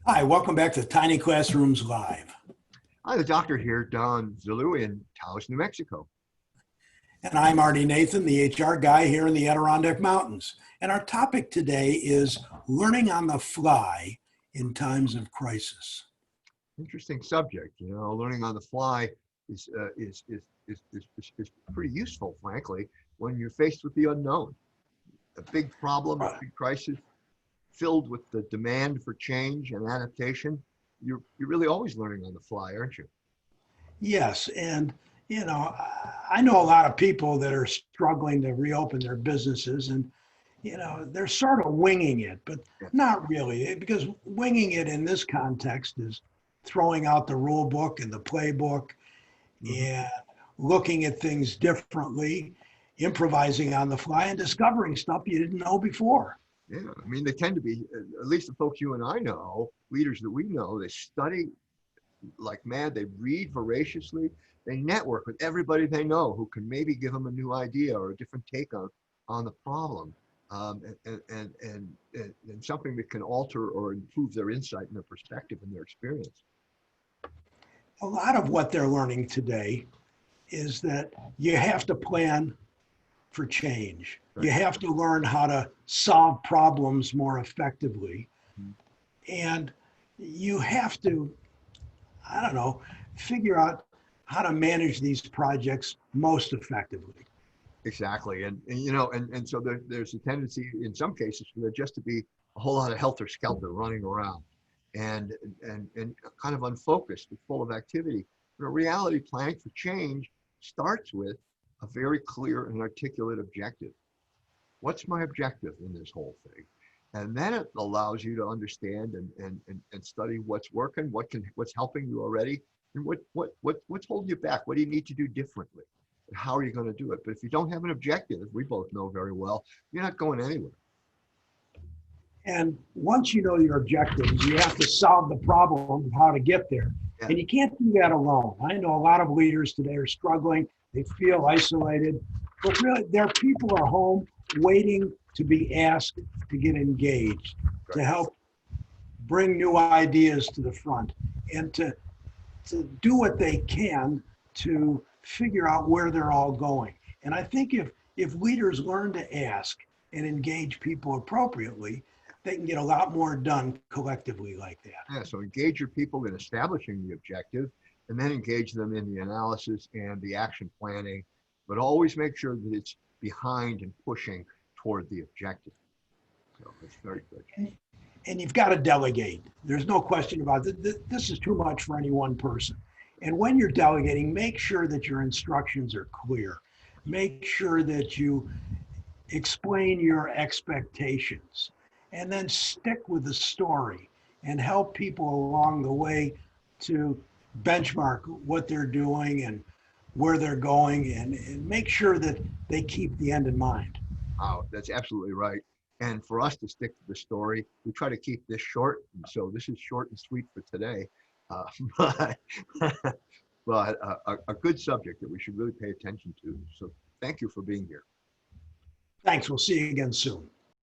Hi, welcome back to Tiny Classrooms Live. Hi, the doctor here, Don Zulu in Taos, New Mexico. And I'm Artie Nathan, the HR guy here in the Adirondack Mountains. And our topic today is learning on the fly in times of crisis. Interesting subject. Learning on the fly is pretty useful, frankly, when you're faced with the unknown. A big problem, a big crisis, filled with the demand for change and adaptation. You're really always learning on the fly, aren't you? Yes, and I know a lot of people that are struggling to reopen their businesses and they're sort of winging it, but Yeah. not really, because winging it in this context is throwing out the rule book and the playbook and looking at things differently, improvising on the fly and discovering stuff you didn't know before. Yeah, I mean, they tend to be, at least the folks you and I know, leaders that we know, they study like mad, they read voraciously, they network with everybody they know who can maybe give them a new idea or a different take on the problem, and something that can alter or improve their insight and their perspective and their experience. A lot of what they're learning today is that you have to plan for change. Right. You have to learn how to solve problems more effectively. And you have to, I don't know, figure out how to manage these projects most effectively. Exactly. And so there's a tendency in some cases for there just to be a whole lot of helter-skelter running around and kind of unfocused and full of activity. But a reality planning for change starts with a very clear and articulate objective. What's my objective in this whole thing? And then it allows you to understand and study what's working, what's helping you already, and what's holding you back. What do you need to do differently? And how are you going to do it? But if you don't have an objective, we both know very well, you're not going anywhere. And once you know your objectives, you have to solve the problem of how to get there. Yeah. And you can't do that alone. I know a lot of leaders today are struggling. They feel isolated, but really their people are home waiting to be asked to get engaged, to help bring new ideas to the front and to do what they can to figure out where they're all going. And I think if leaders learn to ask and engage people appropriately, they can get a lot more done collectively like that. Yeah, so engage your people in establishing the objective and then engage them in the analysis and the action planning, but always make sure that it's behind and pushing toward the objective. So it's very good. And you've got to delegate. There's no question about it. This is too much for any one person. And when you're delegating, make sure that your instructions are clear. Make sure that you explain your expectations and then stick with the story and help people along the way to benchmark what they're doing and where they're going and make sure that they keep the end in mind. Oh, that's absolutely right. And for us to stick to the story, we try to keep this short. So this is short and sweet for today, but a good subject that we should really pay attention to. So thank you for being here. Thanks. We'll see you again soon.